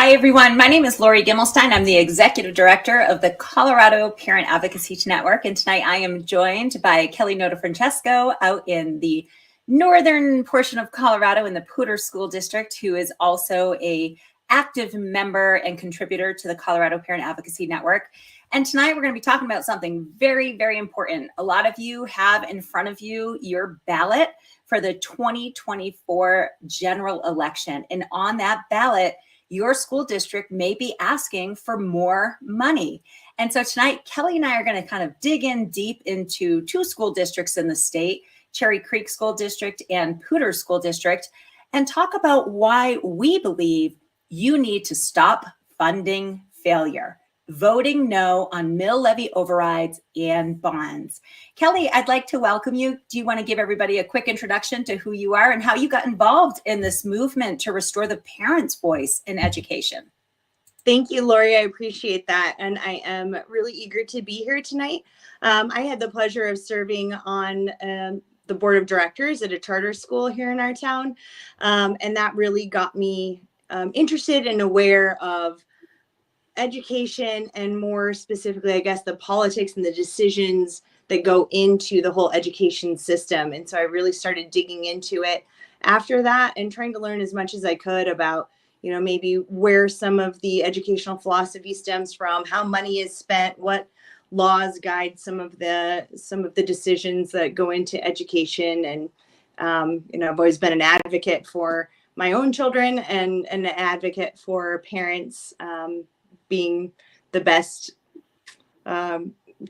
Hi, everyone. My name is Lori Gimmelstein. I'm the Executive Director of the Colorado Parent Advocacy Network. And tonight I am joined by Kelly Notafrancesco out in the northern portion of Colorado in the Poudre School District, who is also an active member and contributor to the Colorado Parent Advocacy Network. And tonight we're going to be talking about something very, very important. A lot of you have in front of you your ballot for the 2024 general election. And on that ballot, your school district may be asking for more money. And so tonight, Kelly and I are going to kind of dig in deep into two school districts in the state, Cherry Creek School District and Poudre School District, and talk about why we believe you need to stop funding failure, voting no on mill levy overrides and bonds. Kelly, I'd like to welcome you. Do you want to give everybody a quick introduction to who you are and how you got involved in this movement to restore the parents' voice in education? Thank you, Lori. I appreciate that. And I am really eager to be here tonight. I had the pleasure of serving on the board of directors at a charter school here in our town. And that really got me interested and aware of education, and more specifically, I guess, the politics and the decisions that go into the whole education system. And so I really started digging into it after that and trying to learn as much as I could about, maybe where some of the educational philosophy stems from, how money is spent, what laws guide some of the decisions that go into education. And I've always been an advocate for my own children and an advocate for parents being the best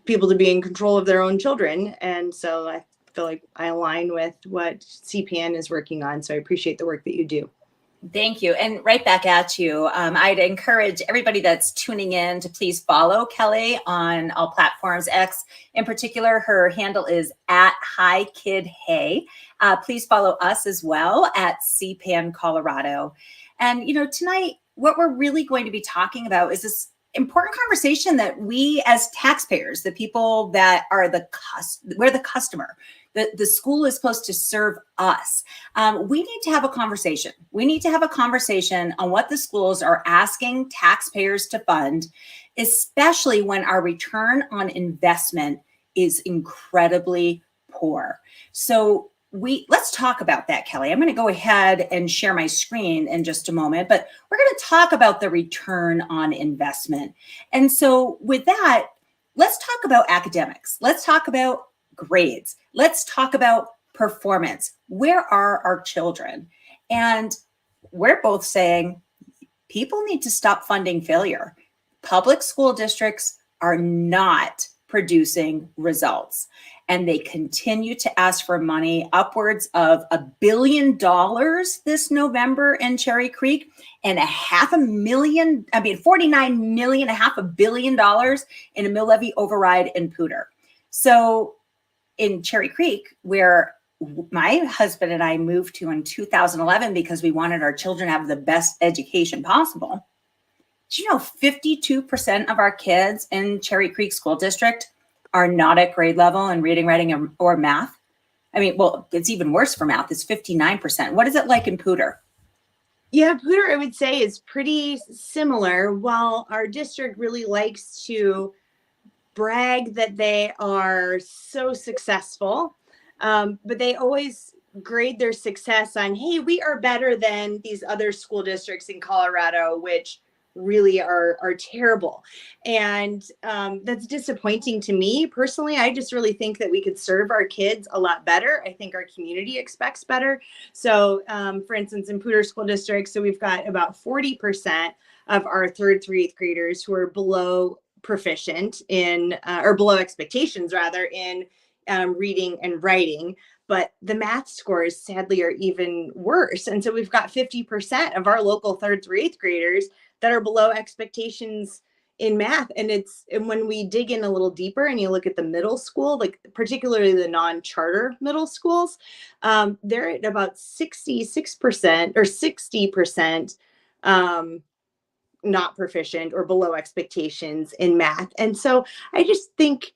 people to be in control of their own children. And so I feel like I align with what CPN is working on. So I appreciate the work that you do. Thank you. And right back at you. I'd encourage everybody that's tuning in to please follow Kelly on all platforms. X in particular, her handle is at HiKidHey. Please follow us as well at CPN Colorado. And, tonight, what we're really going to be talking about is this important conversation that we as taxpayers, the people that are we're the customer, the school is supposed to serve us. We need to have a conversation. We need to have a conversation on what the schools are asking taxpayers to fund, especially when our return on investment is incredibly poor. So let's talk about that, Kelly. I'm going to go ahead and share my screen in just a moment, but we're going to talk about the return on investment. And so with that, let's talk about academics. Let's talk about grades. Let's talk about performance. Where are our children? And we're both saying people need to stop funding failure. Public school districts are not producing results, and they continue to ask for money, upwards of $1 billion this November in Cherry Creek, and $49 million, $500 million in a mill levy override in Poudre. So in Cherry Creek, where my husband and I moved to in 2011 because we wanted our children to have the best education possible, do you know 52% of our kids in Cherry Creek School District are not at grade level in reading, writing, or math? I mean, well, it's even worse for math. It's 59%. What is it like in Poudre? Yeah, Poudre, I would say, is pretty similar. While our district really likes to brag that they are so successful, but they always grade their success on, hey, we are better than these other school districts in Colorado, which really are terrible. And that's disappointing to me personally. I just really think that we could serve our kids a lot better. I think our community expects better. So for instance, in Poudre School District, so we've got about 40% of our 3rd through 8th graders who are below proficient in, or below expectations rather, in reading and writing. But the math scores sadly are even worse. And so we've got 50% of our local 3rd through 8th graders that are below expectations in math. And when we dig in a little deeper and you look at the middle school, like particularly the non-charter middle schools, they're at about 66% or 60% not proficient or below expectations in math. And so I just think,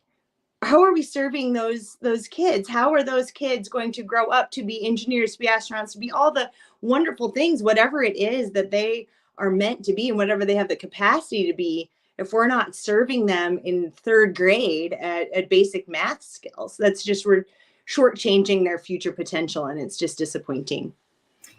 how are we serving those kids? How are those kids going to grow up to be engineers, to be astronauts, to be all the wonderful things, whatever it is that they are meant to be and whatever they have the capacity to be, if we're not serving them in third grade at basic math skills, that's just, we're shortchanging their future potential, and it's just disappointing.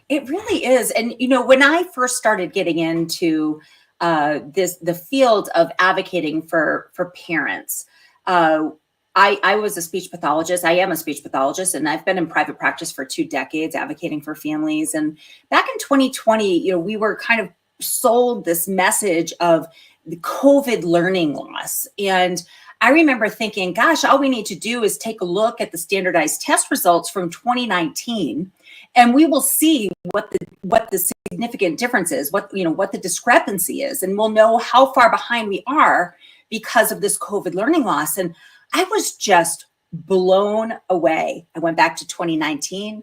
It really is. And, you know, when I first started getting into the field of advocating for parents, I was a speech pathologist. I am a speech pathologist, and I've been in private practice for 2 decades advocating for families. And back in 2020, you know, we were kind of sold this message of the COVID learning loss. And I remember thinking, gosh, all we need to do is take a look at the standardized test results from 2019, and we will see what the significant difference is, what the discrepancy is, and we'll know how far behind we are because of this COVID learning loss. And I was just blown away. I went back to 2019,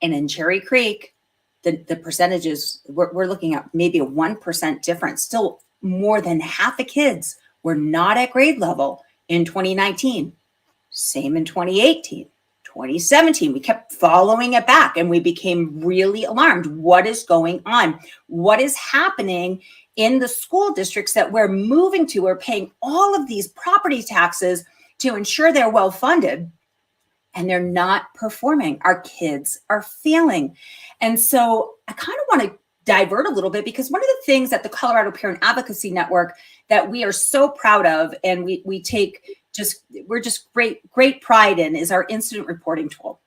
and in Cherry Creek, the percentages, we're looking at maybe a 1% difference. Still, more than half the kids were not at grade level in 2019. Same in 2018, 2017. We kept following it back, and we became really alarmed. What is going on? What is happening in the school districts that we're moving to? We're paying all of these property taxes to ensure they're well funded, and they're not performing. Our kids are failing. And so I kind of want to divert a little bit, because one of the things at the Colorado Parent Advocacy Network that we are so proud of, and we're just great pride in, is our incident reporting tool.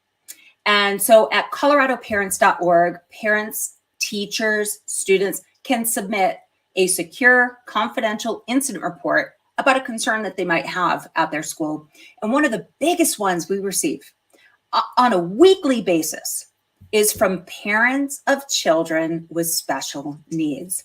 And so at coloradoparents.org, parents, teachers, students can submit a secure, confidential incident report about a concern that they might have at their school. And one of the biggest ones we receive on a weekly basis is from parents of children with special needs.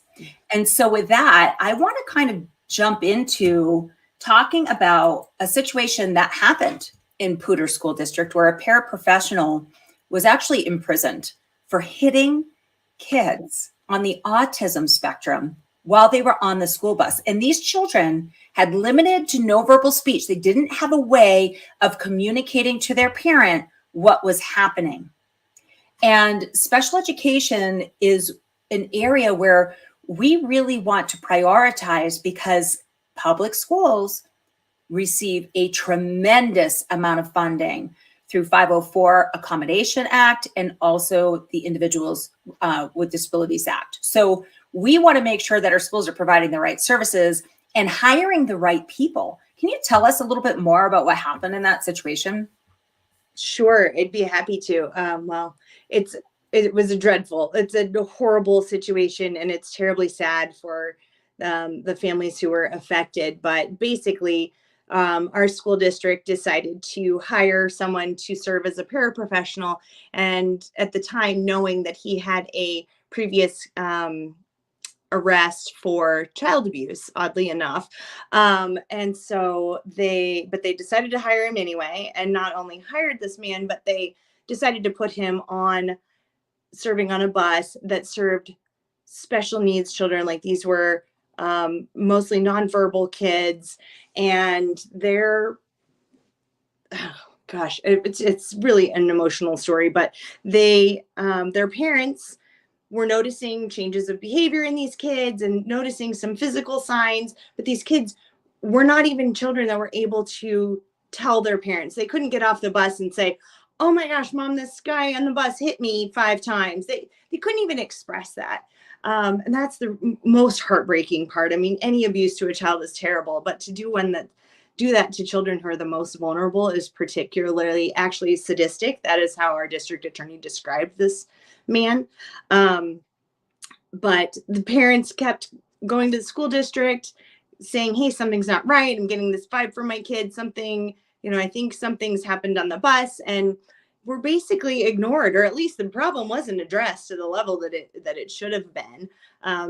And so with that, I want to kind of jump into talking about a situation that happened in Poudre School District, where a paraprofessional was actually imprisoned for hitting kids on the autism spectrum while they were on the school bus. And these children had limited to no verbal speech. They didn't have a way of communicating to their parent what was happening. And special education is an area where we really want to prioritize, because public schools receive a tremendous amount of funding through 504 Accommodation Act, and also the Individuals with Disabilities Act. So we want to make sure that our schools are providing the right services and hiring the right people. Can you tell us a little bit more about what happened in that situation? Sure, I'd be happy to. Well, it's a horrible situation, and it's terribly sad for the families who were affected. But basically, our school district decided to hire someone to serve as a paraprofessional, and at the time, knowing that he had a previous arrest for child abuse, oddly enough. And so they decided to hire him anyway, and not only hired this man, but they decided to put him on serving on a bus that served special needs children. Like, these were mostly nonverbal kids, and they're, oh gosh, it's really an emotional story, but their parents were noticing changes of behavior in these kids and noticing some physical signs, but these kids were not even children that were able to tell their parents. They couldn't get off the bus and say, "Oh my gosh, mom, this guy on the bus hit me 5 times." They couldn't even express that. And that's the most heartbreaking part. I mean, any abuse to a child is terrible, but to do that to children who are the most vulnerable is particularly actually sadistic. That is how our district attorney described this man. But the parents kept going to the school district saying, "Hey, something's not right. I'm getting this vibe from my kid. I think something's happened on the bus." And we're basically ignored, or at least the problem wasn't addressed to the level that it should have been.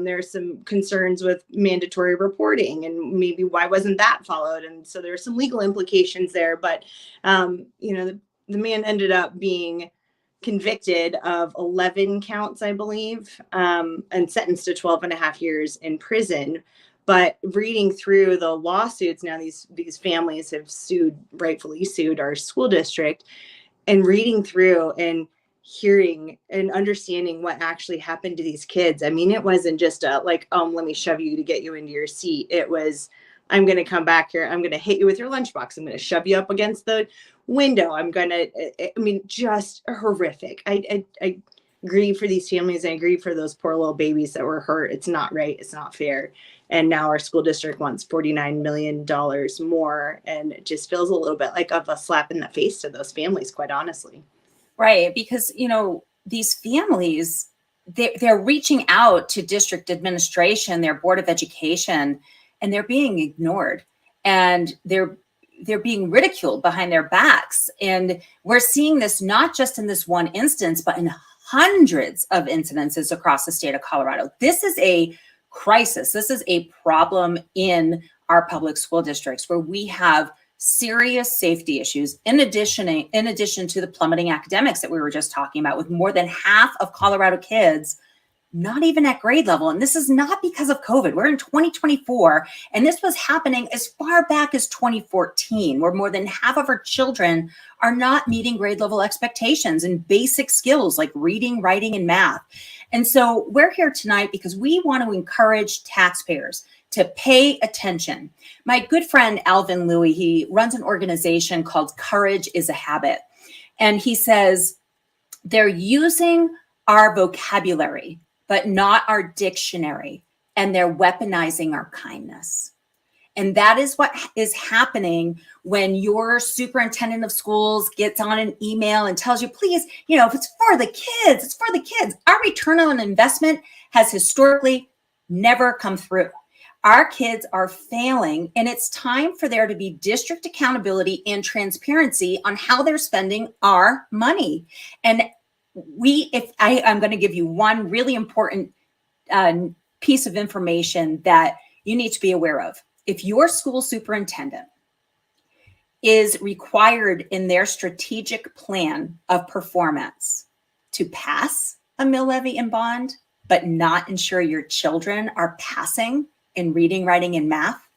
There are some concerns with mandatory reporting, and maybe why wasn't that followed? And so there are some legal implications there. But the man ended up being convicted of 11 counts, I believe, and sentenced to 12 and a half years in prison. But reading through the lawsuits now, these families have rightfully sued our school district, and reading through, and hearing and understanding what actually happened to these kids. I mean, it wasn't just a like, let me shove you to get you into your seat. It was, I'm going to come back here. I'm going to hit you with your lunchbox. I'm going to shove you up against the window. I'm going to, I mean, just horrific. I grieve for these families. I grieve for those poor little babies that were hurt. It's not right. It's not fair. And now our school district wants $49 million more. And it just feels a little bit like of a slap in the face to those families, quite honestly. Right. Because, these families, they're reaching out to district administration, their board of education, and they're being ignored, and they're being ridiculed behind their backs. And we're seeing this not just in this one instance, but in hundreds of incidences across the state of Colorado. This is a crisis. This is a problem in our public school districts where we have serious safety issues in addition to the plummeting academics that we were just talking about, with more than half of Colorado kids not even at grade level. And this is not because of COVID. We're in 2024, and this was happening as far back as 2014, where more than half of our children are not meeting grade level expectations in basic skills like reading, writing, and math. And so we're here tonight because we want to encourage taxpayers to pay attention. My good friend, Alvin Louie, he runs an organization called Courage is a Habit. And he says they're using our vocabulary, but not our dictionary, and they're weaponizing our kindness. And that is what is happening when your superintendent of schools gets on an email and tells you, please, if it's for the kids, it's for the kids. Our return on investment has historically never come through. Our kids are failing, and it's time for there to be district accountability and transparency on how they're spending our money. And I'm going to give you one really important piece of information that you need to be aware of. If your school superintendent is required in their strategic plan of performance to pass a mill levy and bond, but not ensure your children are passing in reading, writing, and math,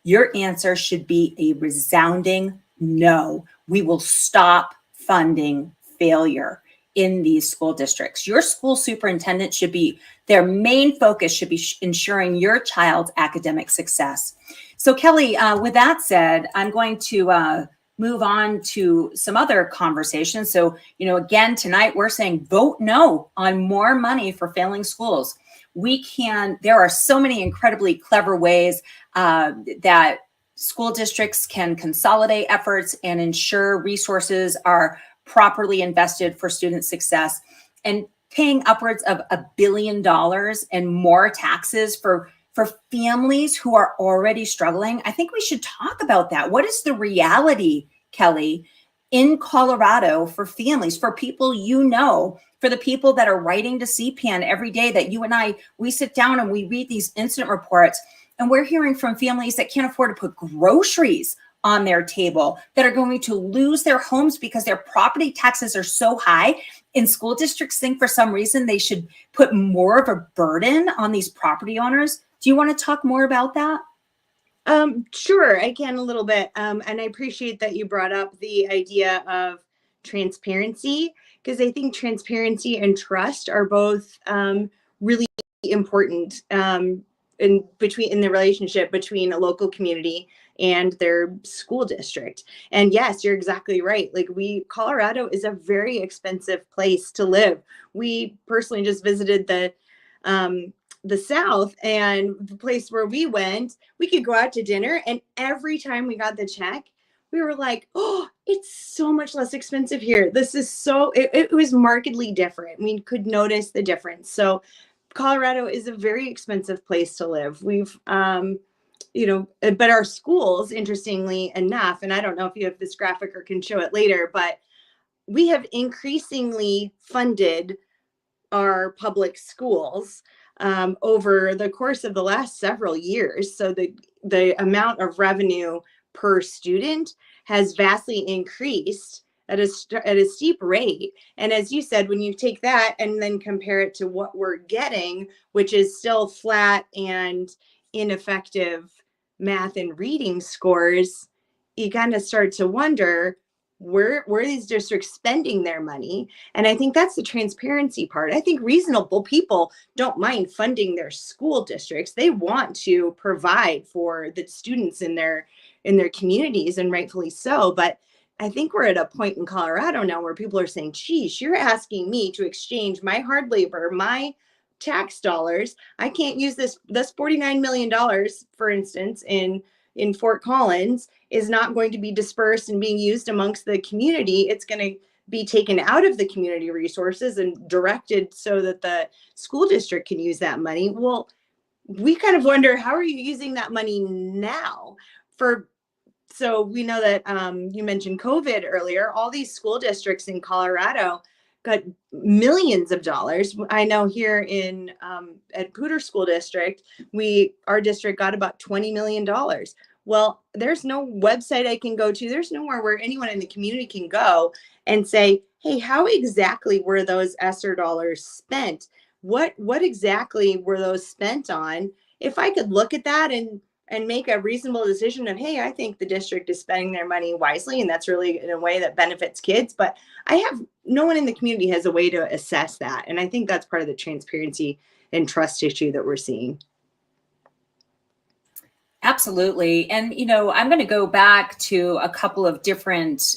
your answer should be a resounding no. We will stop funding failure in these school districts. Your school superintendent should be, their main focus should be ensuring your child's academic success. So Kelly, with that said, I'm going to move on to some other conversations. So, again, tonight we're saying vote no on more money for failing schools. There are so many incredibly clever ways that school districts can consolidate efforts and ensure resources are properly invested for student success. And paying upwards of $1 billion and more taxes for families who are already struggling. I think we should talk about that. What is the reality, Kelly, in Colorado for families, for people for the people that are writing to CPAN every day, that you and we sit down and we read these incident reports, and we're hearing from families that can't afford to put groceries on their table, that are going to lose their homes because their property taxes are so high. And school districts think for some reason they should put more of a burden on these property owners. Do you want to talk more about that? Sure, I can a little bit. And I appreciate that you brought up the idea of transparency, because I think transparency and trust are both really important in the relationship between a local community and their school district. And yes, you're exactly right. Like Colorado is a very expensive place to live. We personally just visited the South, and the place where we went, we could go out to dinner, and every time we got the check, we were like, oh, it's so much less expensive here. This is it was markedly different. We could notice the difference. So Colorado is a very expensive place to live. We've, but our schools, interestingly enough, and I don't know if you have this graphic or can show it later, but we have increasingly funded our public schools over the course of the last several years. So the amount of revenue per student has vastly increased at a steep rate. And as you said, when you take that and then compare it to what we're getting, which is still flat and ineffective math and reading scores, you kind of start to wonder, where these districts spending their money. And I think that's the transparency part. I think reasonable people don't mind funding their school districts. They want to provide for the students in their communities, and rightfully so. But I think we're at a point in Colorado now where people are saying, geez, you're asking me to exchange my hard labor, my tax dollars. I can't use this $49 million, for instance, in Fort Collins, is not going to be dispersed and being used amongst the community. It's going to be taken out of the community resources and directed so that the school district can use that money. Well, we kind of wonder, how are you using that money now? So we know that you mentioned COVID earlier. All these school districts in Colorado got millions of dollars. I know here in at Poudre School District, our district got about $20 million. Well, there's no website I can go to. There's nowhere where anyone in the community can go and say, hey, how exactly were those ESSER dollars spent? What exactly were those spent on? If I could look at that and make a reasonable decision of, hey, I think the district is spending their money wisely, and that's really in a way that benefits kids. But no one in the community has a way to assess that. And I think that's part of the transparency and trust issue that we're seeing. Absolutely. And, I'm going to go back to a couple of different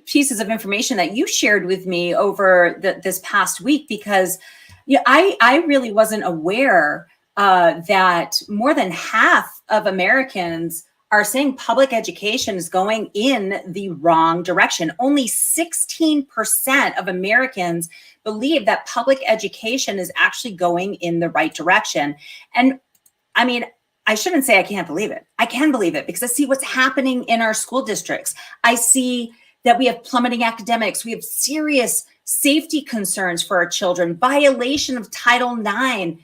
pieces of information that you shared with me over this past week, because I really wasn't aware that more than half of Americans are saying public education is going in the wrong direction. Only 16% of Americans believe that public education is actually going in the right direction. And I mean, I shouldn't say I can't believe it. I can believe it because I see what's happening in our school districts. I see that we have plummeting academics. We have serious safety concerns for our children, violation of Title IX.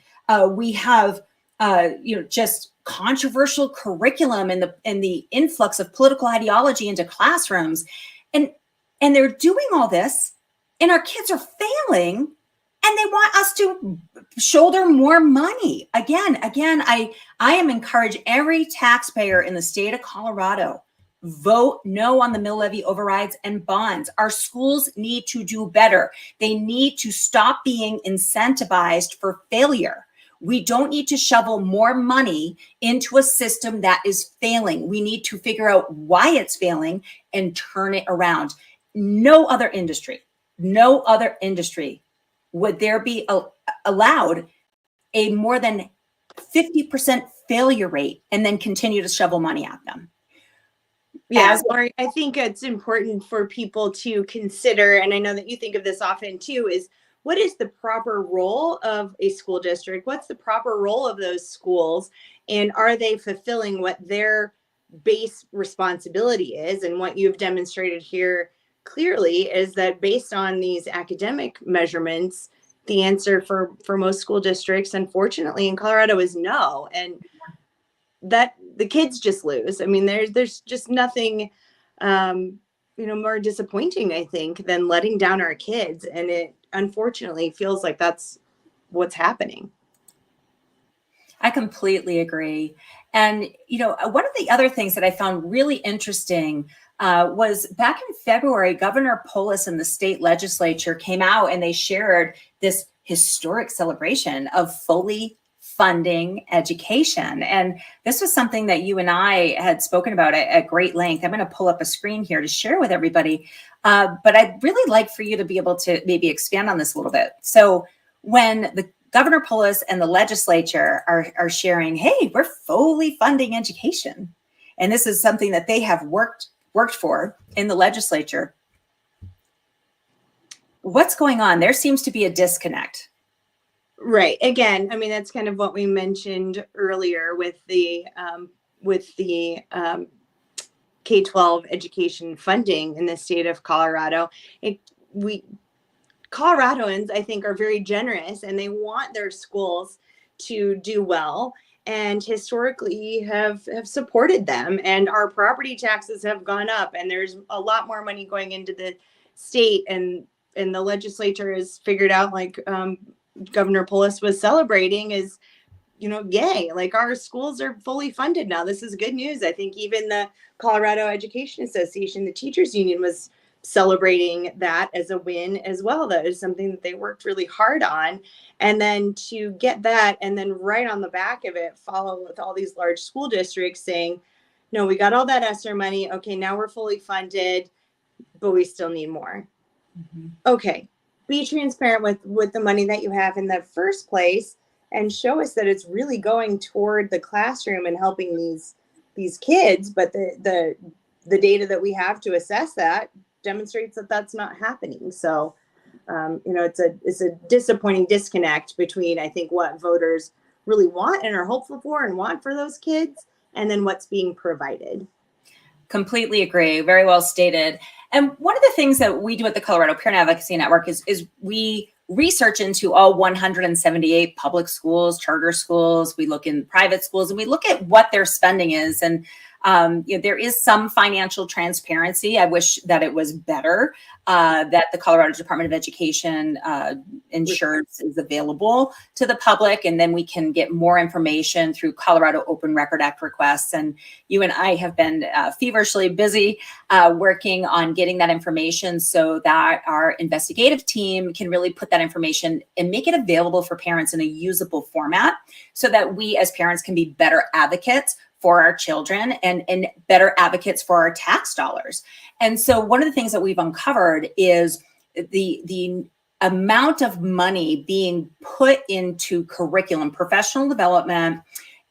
We have, just controversial curriculum and the influx of political ideology into classrooms, and they're doing all this, and our kids are failing, and they want us to shoulder more money. Again, I am encouraging every taxpayer in the state of Colorado, vote no on the mill levy overrides and bonds. Our schools need to do better. They need to stop being incentivized for failure. We don't need to shovel more money into a system that is failing. We need to figure out why it's failing and turn it around. No other industry would there be allowed a more than 50% failure rate and then continue to shovel money at them. Yeah, Lori, I think it's important for people to consider, and I know that you think of this often too, is what is the proper role of a school district? What's the proper role of those schools? And are they fulfilling what their base responsibility is? And what you've demonstrated here clearly is that based on these academic measurements, the answer for most school districts, unfortunately, in Colorado is no. And that the kids just lose. I mean, there's just nothing, more disappointing, I think, than letting down our kids. And it unfortunately feels like that's what's happening. I completely agree. And, one of the other things that I found really interesting was back in February, Governor Polis and the state legislature came out and they shared this historic celebration of fully funding education. And this was something that you and I had spoken about at great length. I'm going to pull up a screen here to share with everybody. But I'd really like for you to be able to maybe expand on this a little bit. So when the Governor Polis and the legislature are sharing, hey, we're fully funding education, and this is something that they have worked for in the legislature, what's going on? There seems to be a disconnect. Right. Again, I mean, that's kind of what we mentioned earlier with the K-12 education funding in the state of Colorado. Coloradoans, I think, are very generous, and they want their schools to do well, and historically have supported them. And our property taxes have gone up, and there's a lot more money going into the state, and the legislature has figured out, like Governor Polis was celebrating, is yay, like our schools are fully funded now. This is good news. I think even the Colorado Education Association, the teachers union, was celebrating that as a win as well. That is something that they worked really hard on. And then to get that, and then right on the back of it, follow with all these large school districts saying, no, we got all that ESSER money. Okay, now we're fully funded, but we still need more. Mm-hmm. Okay, be transparent with the money that you have in the first place, and show us that it's really going toward the classroom and helping these kids. But the data that we have to assess that demonstrates that that's not happening. So, it's a disappointing disconnect between, I think, what voters really want and are hopeful for and want for those kids, and then what's being provided. Completely agree. Very well stated. And one of the things that we do at the Colorado Parent Advocacy Network is we research into all 178 public schools, charter schools. We look in private schools, and we look at what their spending is. And there is some financial transparency. I wish that it was better, that the Colorado Department of Education ensures is available to the public. And then we can get more information through Colorado Open Record Act requests. And you and I have been feverishly busy working on getting that information so that our investigative team can really put that information and make it available for parents in a usable format, so that we as parents can be better advocates for our children and better advocates for our tax dollars. And so one of the things that we've uncovered is the amount of money being put into curriculum, professional development,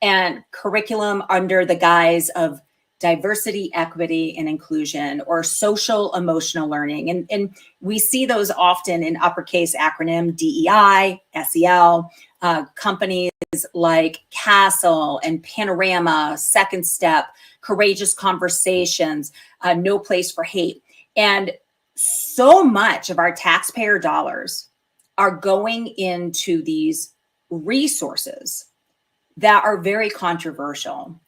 and curriculum under the guise of diversity, equity, and inclusion, or social emotional learning. And we see those often in uppercase acronym DEI, SEL, companies like Castle and Panorama, Second Step, Courageous Conversations, No Place for Hate. And so much of our taxpayer dollars are going into these resources that are very controversial.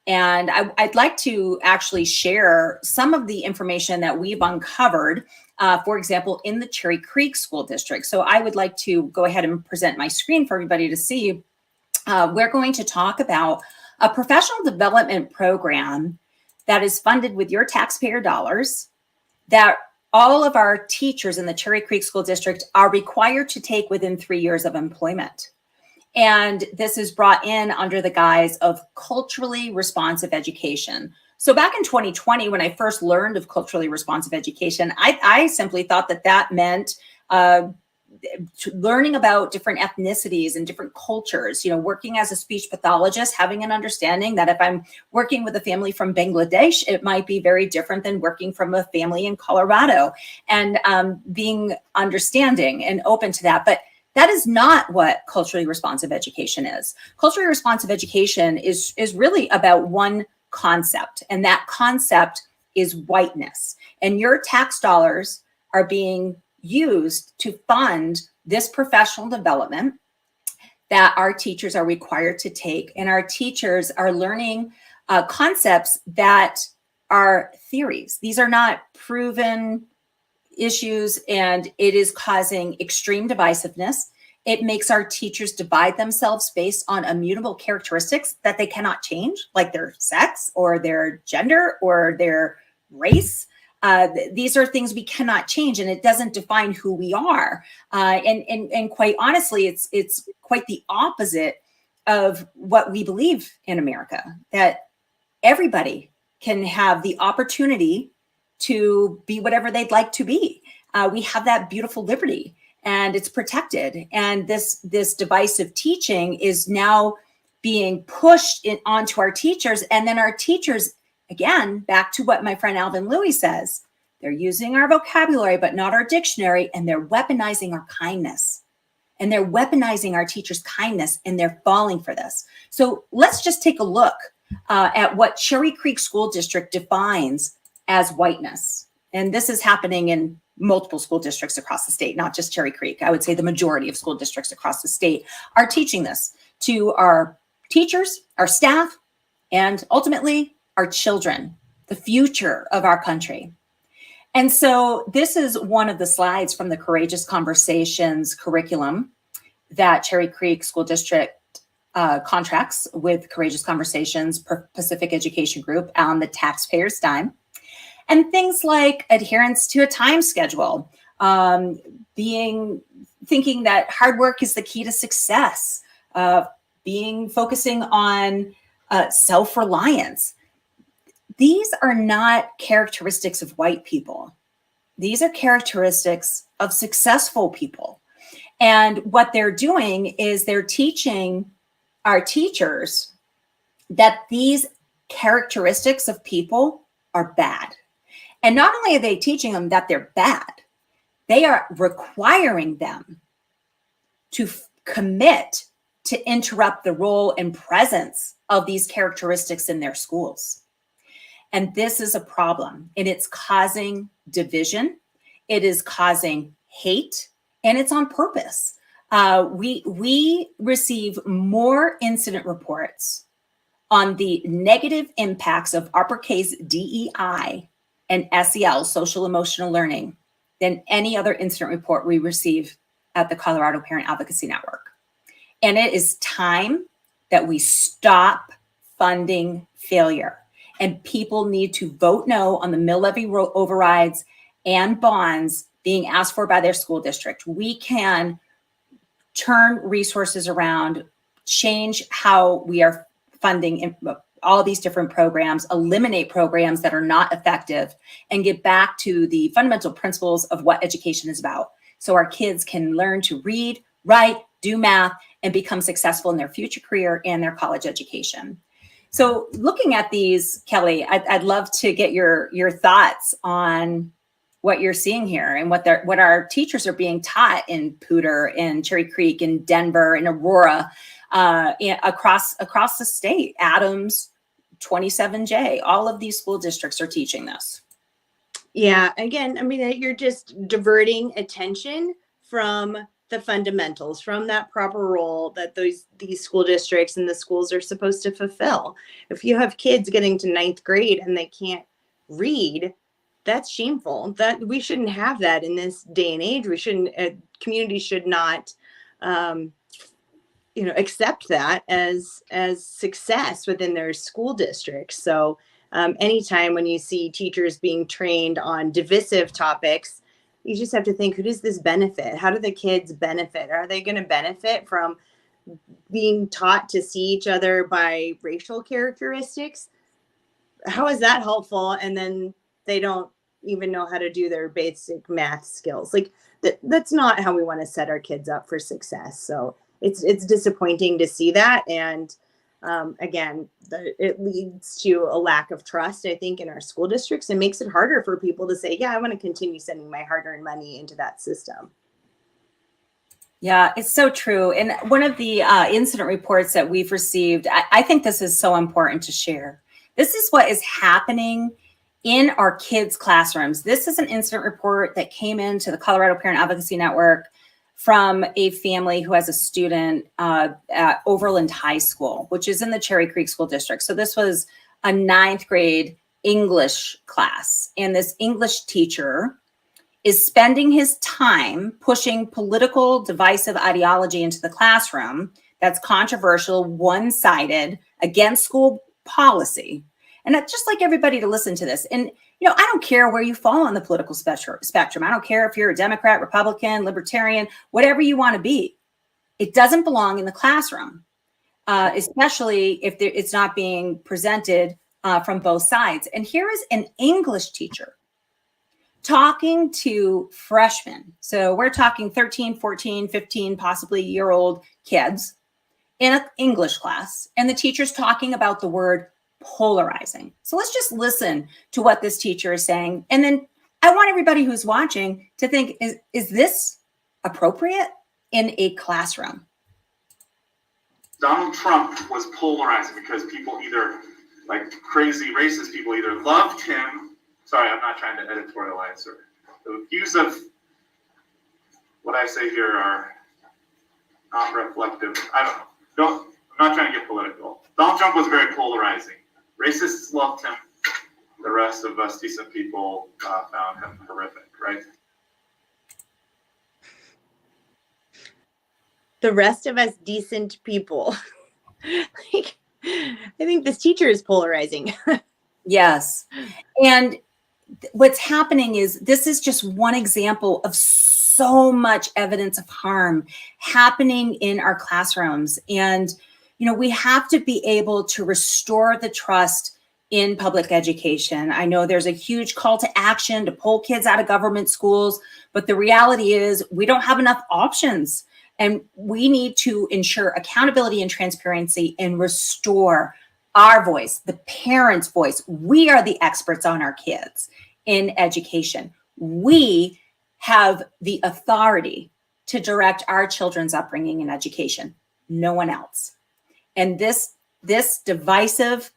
And I'd like to actually share some of the information that we've uncovered, for example, in the Cherry Creek School District. So I would like to go ahead and present my screen for everybody to see. We're going to talk about a professional development program that is funded with your taxpayer dollars, that all of our teachers in the Cherry Creek School District are required to take within 3 years of employment. And this is brought in under the guise of culturally responsive education. So back in 2020, when I first learned of culturally responsive education, I simply thought that meant learning about different ethnicities and different cultures, working as a speech pathologist, having an understanding that if I'm working with a family from Bangladesh, it might be very different than working from a family in Colorado, and being understanding and open to that. But that is not what culturally responsive education is. Culturally responsive education is really about one concept, and that concept is whiteness. And your tax dollars are being used to fund this professional development that our teachers are required to take. And our teachers are learning concepts that are theories. These are not proven issues, and it is causing extreme divisiveness. It makes our teachers divide themselves based on immutable characteristics that they cannot change, like their sex or their gender or their race. These are things we cannot change, and it doesn't define who we are. And quite honestly, it's quite the opposite of what we believe in America, that everybody can have the opportunity to be whatever they'd like to be. We have that beautiful liberty, and it's protected. And this divisive teaching is now being pushed onto our teachers. And then our teachers, again, back to what my friend Alvin Louis says, they're using our vocabulary, but not our dictionary, and they're weaponizing our kindness. And they're weaponizing our teachers' kindness, and they're falling for this. So let's just take a look at what Cherry Creek School District defines as whiteness. And this is happening in multiple school districts across the state, not just Cherry Creek. I would say the majority of school districts across the state are teaching this to our teachers, our staff, and ultimately our children, the future of our country. And so this is one of the slides from the Courageous Conversations curriculum that Cherry Creek School District contracts with Courageous Conversations, Pacific Education Group on the taxpayer's dime. And things like adherence to a time schedule, thinking that hard work is the key to success, focusing on self-reliance. These are not characteristics of white people. These are characteristics of successful people. And what they're doing is they're teaching our teachers that these characteristics of people are bad. And not only are they teaching them that they're bad, they are requiring them to commit to interrupt the role and presence of these characteristics in their schools. And this is a problem, and it's causing division, it is causing hate, and it's on purpose. We receive more incident reports on the negative impacts of uppercase DEI and SEL, social emotional learning, than any other incident report we receive at the Colorado Parent Advocacy Network. And it is time that we stop funding failure. And people need to vote no on the mill levy overrides and bonds being asked for by their school district. We can turn resources around, change how we are funding all these different programs, eliminate programs that are not effective, and get back to the fundamental principles of what education is about. So our kids can learn to read, write, do math, and become successful in their future career and their college education. So looking at these, Kelly, I'd love to get your thoughts on what you're seeing here and what our teachers are being taught in Poudre, in Cherry Creek, in Denver, in Aurora, across the state. Adams, 27J, all of these school districts are teaching this. Yeah, again, I mean, you're just diverting attention from the fundamentals, from that proper role that these school districts and the schools are supposed to fulfill. If you have kids getting to ninth grade and they can't read, that's shameful. That we shouldn't have that in this day and age. We shouldn't. Communities should not, accept that as success within their school districts. So anytime when you see teachers being trained on divisive topics, you just have to think, who does this benefit? How do the kids benefit? Are they going to benefit from being taught to see each other by racial characteristics? How is that helpful? And then they don't even know how to do their basic math skills. Like that's not how we want to set our kids up for success. So it's disappointing to see that. And again, it leads to a lack of trust, I think, in our school districts, and makes it harder for people to say, yeah, I want to continue sending my hard-earned money into that system. Yeah, it's so true. And one of the incident reports that we've received, I think this is so important to share. This is what is happening in our kids' classrooms. This is an incident report that came into the Colorado Parent Advocacy Network from a family who has a student at Overland High School, which is in the Cherry Creek School District. So this was a ninth grade English class. And this English teacher is spending his time pushing political divisive ideology into the classroom that's controversial, one-sided, against school policy. And I'd just like everybody to listen to this. And I don't care where you fall on the political spectrum. I don't care if you're a Democrat, Republican, Libertarian, whatever you want to be. It doesn't belong in the classroom, especially if it's not being presented from both sides. And here is an English teacher talking to freshmen. So we're talking 13, 14, 15, possibly year-old kids in an English class. And the teacher's talking about the word polarizing. So let's just listen to what this teacher is saying. And then I want everybody who's watching to think, is this appropriate in a classroom? Donald Trump was polarizing because people either, like crazy racist people, either loved him. Sorry, I'm not trying to editorialize. Or the views of what I say here are not reflective. I don't know. I'm not trying to get political. Donald Trump was very polarizing. Racists loved him. The rest of us decent people found him horrific, right? The rest of us decent people. Like, I think this teacher is polarizing. Yes. And what's happening is this is just one example of so much evidence of harm happening in our classrooms. And, we have to be able to restore the trust in public education. I know there's a huge call to action to pull kids out of government schools, but the reality is we don't have enough options. And we need to ensure accountability and transparency and restore our voice, the parents' voice. We are the experts on our kids in education. We have the authority to direct our children's upbringing and education, no one else. And this divisive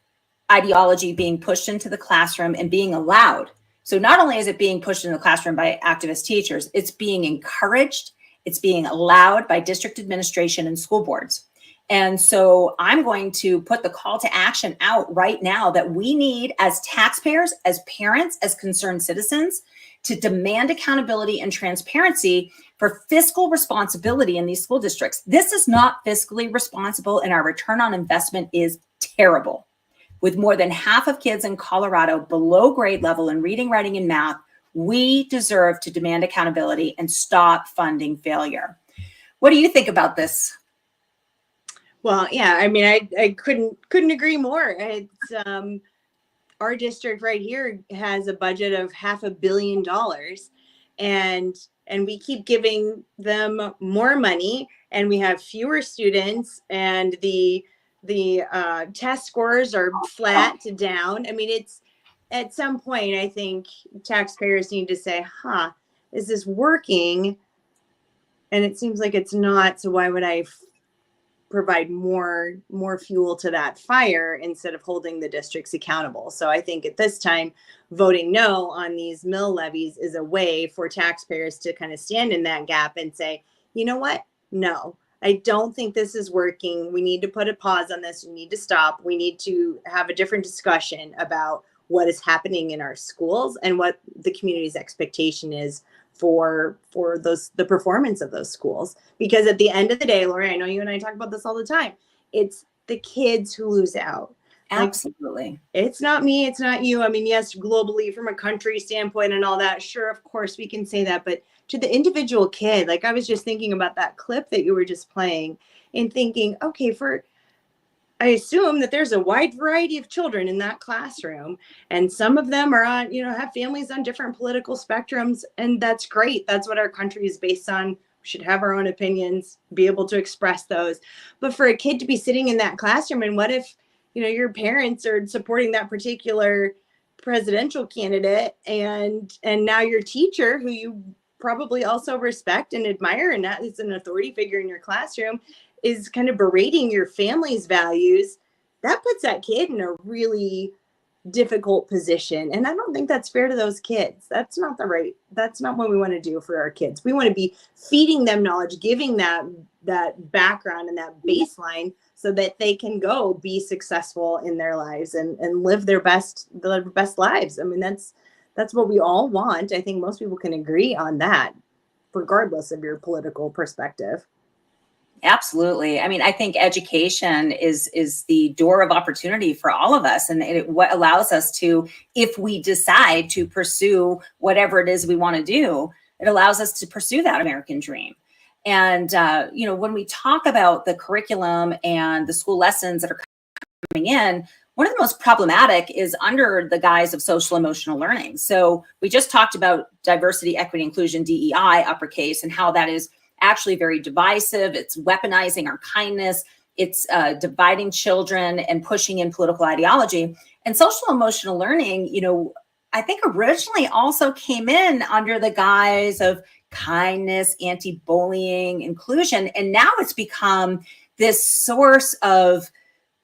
ideology being pushed into the classroom and being allowed. So not only is it being pushed in the classroom by activist teachers, it's being encouraged, it's being allowed by district administration and school boards. And so I'm going to put the call to action out right now that we need, as taxpayers, as parents, as concerned citizens, to demand accountability and transparency for fiscal responsibility in these school districts. This is not fiscally responsible, and our return on investment is terrible. With more than half of kids in Colorado below grade level in reading, writing, and math, we deserve to demand accountability and stop funding failure. What do you think about this? Well, yeah, I mean, I couldn't agree more. It's our district right here has a budget of $500 million, and we keep giving them more money, and we have fewer students, and the test scores are flat to down. I mean, it's at some point, I think taxpayers need to say, is this working? And it seems like it's not. So why would I provide more fuel to that fire instead of holding the districts accountable? So I think at this time, voting no on these mill levies is a way for taxpayers to kind of stand in that gap and say, you know what? No, I don't think this is working. We need to put a pause on this. We need to stop. We need to have a different discussion about what is happening in our schools and what the community's expectation is for the performance of those schools. Because at the end of the day, Lori, I know you and I talk about this all the time, it's the kids who lose out. Absolutely. Like, it's not me, it's not you. I mean, yes, globally from a country standpoint and all that, sure, of course we can say that, but to the individual kid, like I was just thinking about that clip that you were just playing and thinking, okay, I assume that there's a wide variety of children in that classroom, and some of them are on, have families on different political spectrums, and that's great. That's what our country is based on. We should have our own opinions, be able to express those. But for a kid to be sitting in that classroom, and what if, your parents are supporting that particular presidential candidate, and now your teacher, who you probably also respect and admire, and that is an authority figure in your classroom, is kind of berating your family's values, that puts that kid in a really difficult position. And I don't think that's fair to those kids. That's not what we want to do for our kids. We want to be feeding them knowledge, giving that background and that baseline so that they can go be successful in their lives and live their best lives. I mean, that's what we all want. I think most people can agree on that, regardless of your political perspective. Absolutely. I mean, I think education is the door of opportunity for all of us. And what allows us to, if we decide to pursue whatever it is we want to do, it allows us to pursue that American dream. And, when we talk about the curriculum and the school lessons that are coming in, one of the most problematic is under the guise of social emotional learning. So we just talked about diversity, equity, inclusion, DEI, uppercase, and how that is actually very divisive. It's weaponizing our kindness. It's dividing children and pushing in political ideology. And social emotional learning, I think originally also came in under the guise of kindness, anti-bullying, inclusion. And now it's become this source of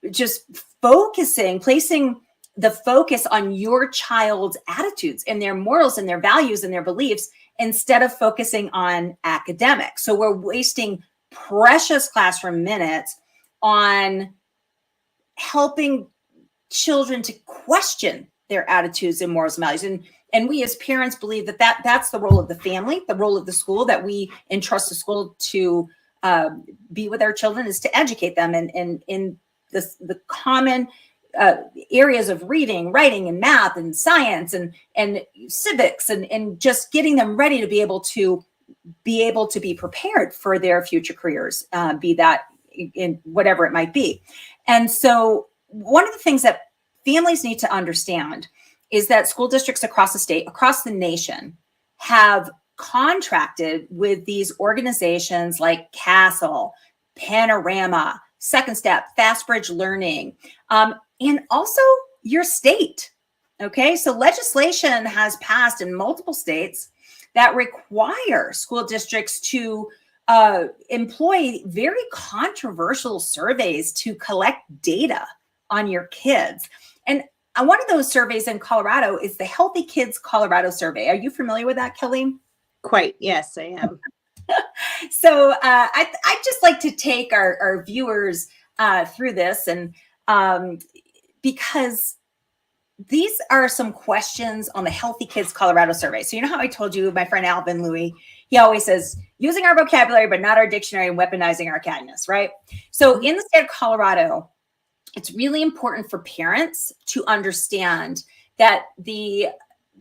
just placing the focus on your child's attitudes and their morals and their values and their beliefs, instead of focusing on academics. So we're wasting precious classroom minutes on helping children to question their attitudes and morals and values. And we as parents believe that's the role of the family, the role of the school, that we entrust the school to be with our children, is to educate them. And the common areas of reading, writing, and math, and science, and civics, and just getting them ready to be able to be prepared for their future careers, be that in whatever it might be. And so one of the things that families need to understand is that school districts across the state, across the nation, have contracted with these organizations like Castle, Panorama, Second Step, FastBridge Learning, and also your state. Okay, so legislation has passed in multiple states that require school districts to employ very controversial surveys to collect data on your kids. And one of those surveys in Colorado is the Healthy Kids Colorado Survey. Are you familiar with that, Kelly? Quite, yes, I am. So I'd just like to take our viewers through this, and because these are some questions on the Healthy Kids Colorado Survey. So you know how I told you my friend Alvin Louis, he always says, using our vocabulary, but not our dictionary, and weaponizing our cadness, right? So in the state of Colorado, it's really important for parents to understand that the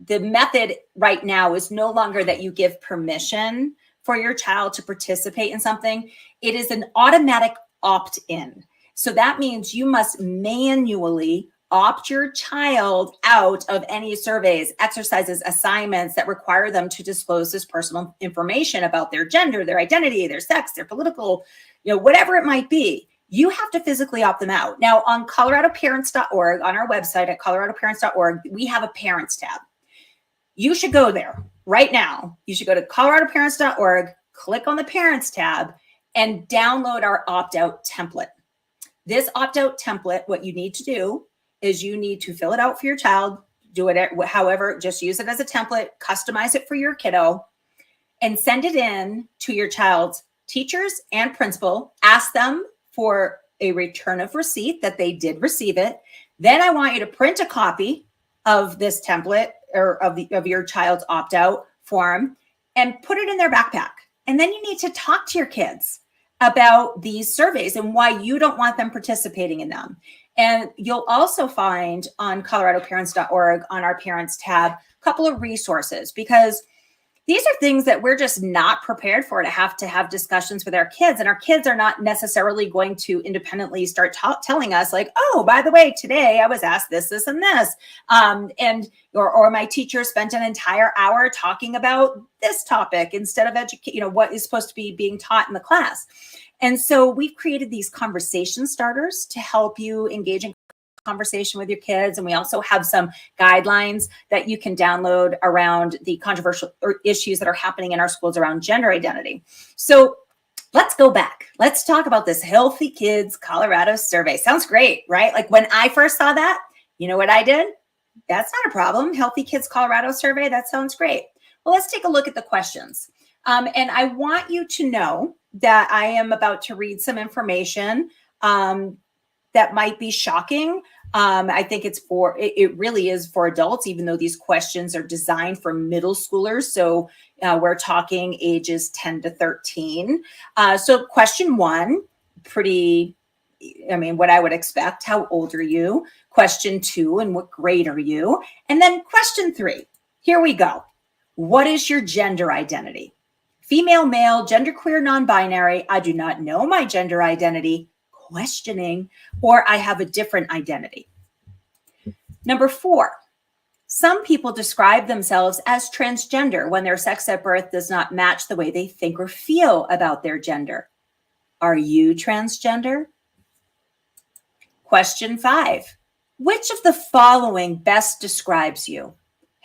method right now is no longer that you give permission for your child to participate in something. It is an automatic opt-in. So that means you must manually opt your child out of any surveys, exercises, assignments that require them to disclose this personal information about their gender, their identity, their sex, their political, whatever it might be. You have to physically opt them out. Now, on coloradoparents.org, on our website at coloradoparents.org, we have a parents tab. You should go there right now. You should go to coloradoparents.org, click on the parents tab, and download our opt-out template. This opt-out template, what you need to do is you need to fill it out for your child, do it however, just use it as a template, customize it for your kiddo, and send it in to your child's teachers and principal. Ask them for a return of receipt that they did receive it. Then I want you to print a copy of this template or of your child's opt-out form and put it in their backpack. And then you need to talk to your kids about these surveys and why you don't want them participating in them. And you'll also find on coloradoparents.org on our parents tab a couple of resources, because these are things that we're just not prepared for to have discussions with our kids. And our kids are not necessarily going to independently start telling us like, oh, by the way, today I was asked this, this, and this. Or my teacher spent an entire hour talking about this topic instead of what is supposed to be being taught in the class. And so we've created these conversation starters to help you engage in conversation with your kids. And we also have some guidelines that you can download around the controversial issues that are happening in our schools around gender identity. So let's go back. Let's talk about this Healthy Kids Colorado survey. Sounds great, right? Like when I first saw that, you know what I did? That's not a problem. Healthy Kids Colorado survey. That sounds great. Well, let's take a look at the questions. And I want you to know that I am about to read some information that might be shocking. I think it really is for adults, even though these questions are designed for middle schoolers. So we're talking ages 10 to 13. So question 1, what I would expect. How old are you? Question 2, and what grade are you? And then question 3, here we go. What is your gender identity? Female, male, genderqueer, non-binary. I do not know my gender identity. Questioning, or I have a different identity. Number 4, some people describe themselves as transgender when their sex at birth does not match the way they think or feel about their gender. Are you transgender? Question 5, which of the following best describes you?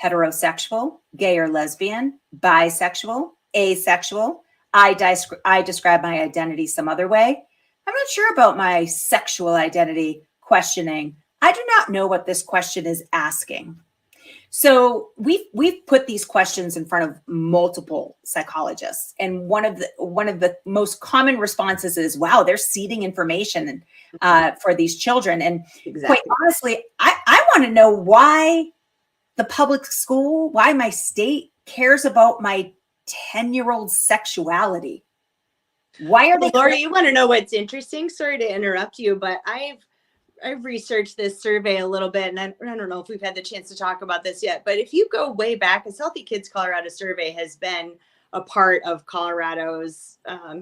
Heterosexual, gay or lesbian, bisexual, asexual, I describe my identity some other way. I'm not sure about my sexual identity. Questioning. I do not know what this question is asking. So we've put these questions in front of multiple psychologists, and one of the most common responses is, "Wow, they're seeding information for these children." And Exactly. Quite honestly, I want to know why the public school, why my state cares about my 10-year-old sexuality. Why are they? Laura, you want to know what's interesting? Sorry to interrupt you, but I've I've researched this survey a little bit, and I don't know if we've had the chance to talk about this yet, but if you go way back, this Healthy Kids Colorado survey has been a part of Colorado's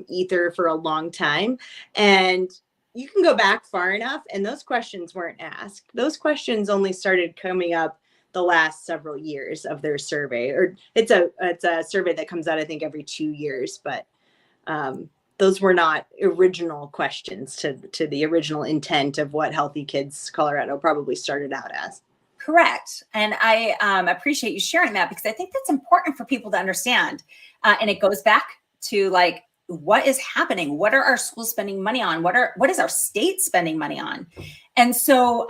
ether for a long time. And you can go back far enough, and those questions weren't asked. Those questions only started coming up the last several years of their survey, or it's a survey that comes out, I think, every 2 years, but those were not original questions to the original intent of what Healthy Kids Colorado probably started out as. Correct. And I appreciate you sharing that, because I think that's important for people to understand. And it goes back to like, what is happening? What are our schools spending money on? What is our state spending money on? And so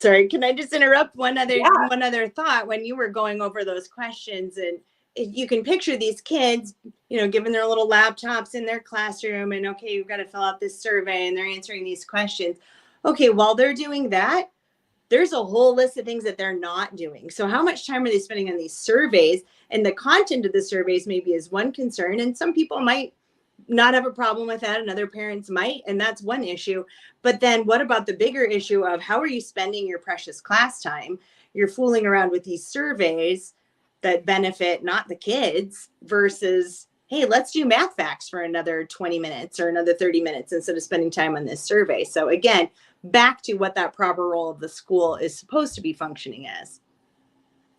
sorry, can I just interrupt one other thought? When you were going over those questions, and you can picture these kids, given their little laptops in their classroom, and okay, you've got to fill out this survey, and they're answering these questions. Okay, while they're doing that, there's a whole list of things that they're not doing. So how much time are they spending on these surveys? And the content of the surveys maybe is one concern, and some people might not have a problem with that, and other parents might, and that's one issue. But then what about the bigger issue of how are you spending your precious class time? You're fooling around with these surveys that benefit not the kids versus, hey, let's do math facts for another 20 minutes or another 30 minutes instead of spending time on this survey. So again, back to what that proper role of the school is supposed to be functioning as.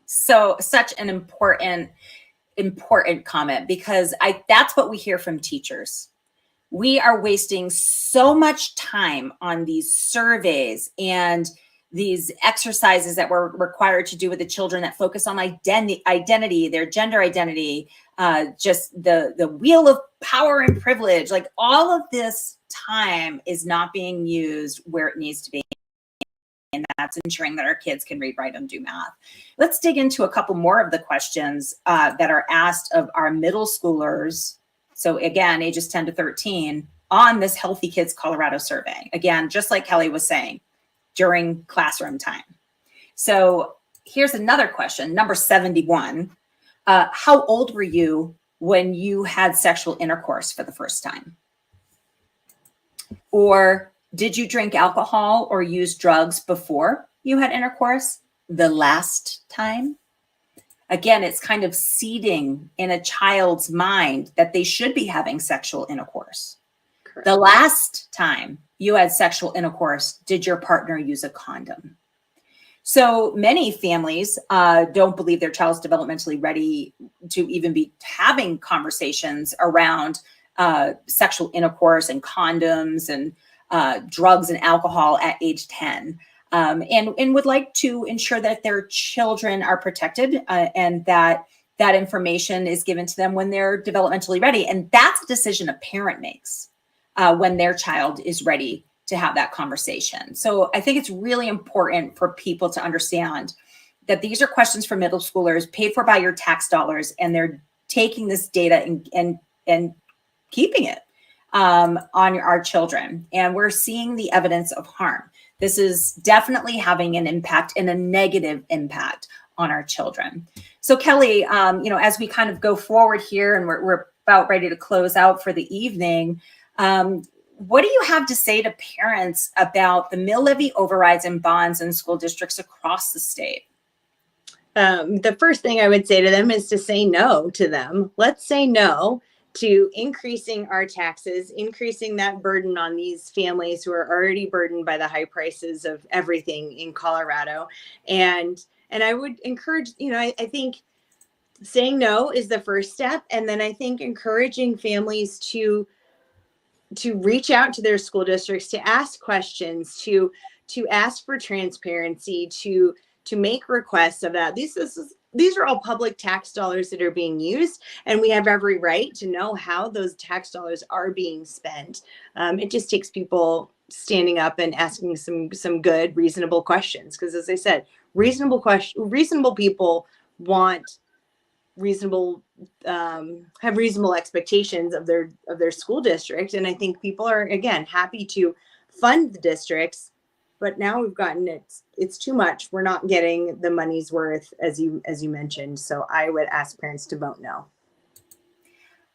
So such an important comment, because that's what we hear from teachers. We are wasting so much time on these surveys and these exercises that we're required to do with the children that focus on identity, their gender identity, just the wheel of power and privilege. Like, all of this time is not being used where it needs to be. And that's ensuring that our kids can read, write, and do math. Let's dig into a couple more of the questions that are asked of our middle schoolers. So again, ages 10 to 13 on this Healthy Kids Colorado survey. Again, just like Kelly was saying, during classroom time. So here's another question, number 71. How old were you when you had sexual intercourse for the first time? Or did you drink alcohol or use drugs before you had intercourse the last time? Again, it's kind of seeding in a child's mind that they should be having sexual intercourse. Correct. The last time you had sexual intercourse, did your partner use a condom? So many families don't believe their child's developmentally ready to even be having conversations around sexual intercourse and condoms and drugs and alcohol at age 10, and would like to ensure that their children are protected and that information is given to them when they're developmentally ready. And that's a decision a parent makes when their child is ready to have that conversation. So I think it's really important for people to understand that these are questions for middle schoolers paid for by your tax dollars, and they're taking this data and keeping it on our children. And we're seeing the evidence of harm. This is definitely having an impact, and a negative impact on our children. So Kelly, as we kind of go forward here, and we're about ready to close out for the evening, what do you have to say to parents about the mill levy overrides and bonds in school districts across the state? The first thing I would say to them is to say no to them. Let's say no to increasing our taxes, increasing that burden on these families who are already burdened by the high prices of everything in Colorado. And I would encourage, I think saying no is the first step. And then I think encouraging families to reach out to their school districts, to ask questions, to ask for transparency, to make requests of that. These are all public tax dollars that are being used, and we have every right to know how those tax dollars are being spent. It just takes people standing up and asking some good, reasonable questions. Because as I said, reasonable people want have reasonable expectations of their school district. And I think people are, again, happy to fund the districts, but now we've gotten it's too much. We're not getting the money's worth, as you mentioned. So I would ask parents to vote no.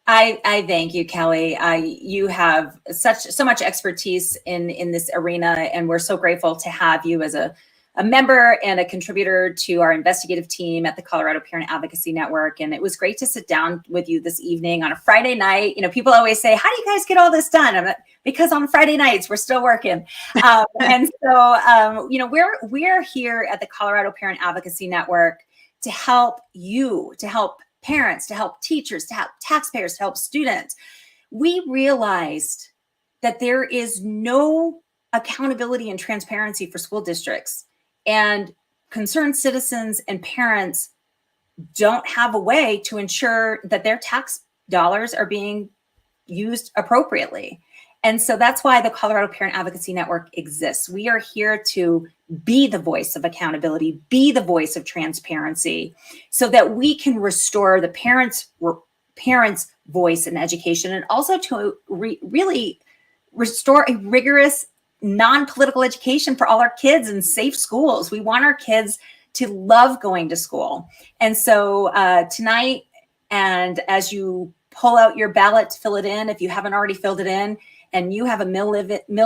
I thank you, Kelly. You have so much expertise in this arena, and we're so grateful to have you as a member and a contributor to our investigative team at the Colorado Parent Advocacy Network. And it was great to sit down with you this evening on a Friday night. You know, people always say, how do you guys get all this done? I'm like, because on Friday nights, we're still working. And so, you know, we're here at the Colorado Parent Advocacy Network to help you, to help parents, to help teachers, to help taxpayers, to help students. We realized that there is no accountability and transparency for school districts, and concerned citizens and parents don't have a way to ensure that their tax dollars are being used appropriately. And so that's why the Colorado Parent Advocacy Network exists. We are here to be the voice of accountability, be the voice of transparency, so that we can restore the parents' voice in education, and also to really restore a rigorous, non-political education for all our kids in safe schools. We want our kids to love going to school. And so tonight, and as you pull out your ballot to fill it in, if you haven't already filled it in, and you have a mill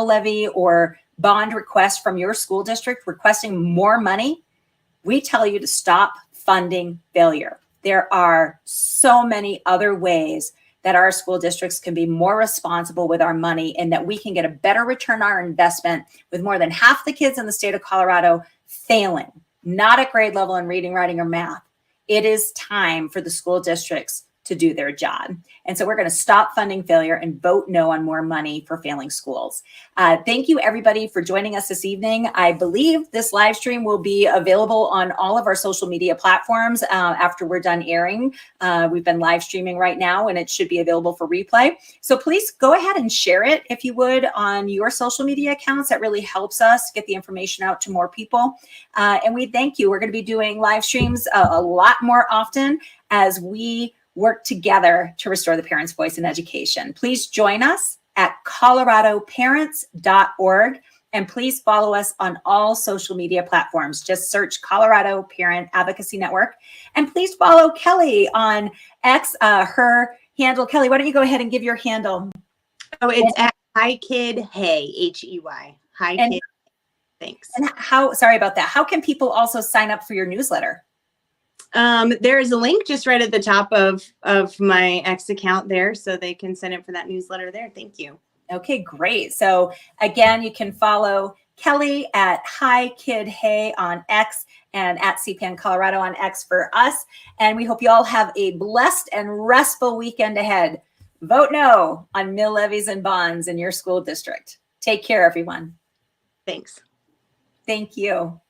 levy or bond request from your school district requesting more money, we tell you to stop funding failure. There are so many other ways that our school districts can be more responsible with our money, and that we can get a better return on our investment, with more than half the kids in the state of Colorado failing, not at grade level in reading, writing, or math. It is time for the school districts to do their job. And so we're going to stop funding failure and vote no on more money for failing schools. Thank you, everybody, for joining us this evening. I believe this live stream will be available on all of our social media platforms after we're done airing. We've been live streaming right now, and it should be available for replay. So please go ahead and share it, if you would, on your social media accounts. That really helps us get the information out to more people. And we thank you. We're going to be doing live streams a lot more often as we work together to restore the parents' voice in education. Please join us at coloradoparents.org, and please follow us on all social media platforms. Just search Colorado Parent Advocacy Network, and please follow Kelly on X. Her handle, Kelly, why don't you go ahead and give your handle? Oh, it's at HiKidHey, Hey. HiKid. Thanks. And sorry about that. How can people also sign up for your newsletter? There is a link just right at the top of my X account there, so they can sign up for that newsletter there. Thank you. Okay, great. So again, you can follow Kelly at HiKidHey on X, and at CPN Colorado on X for us. And we hope you all have a blessed and restful weekend ahead. Vote no on mill levies and bonds in your school district. Take care, everyone. Thanks. Thank you.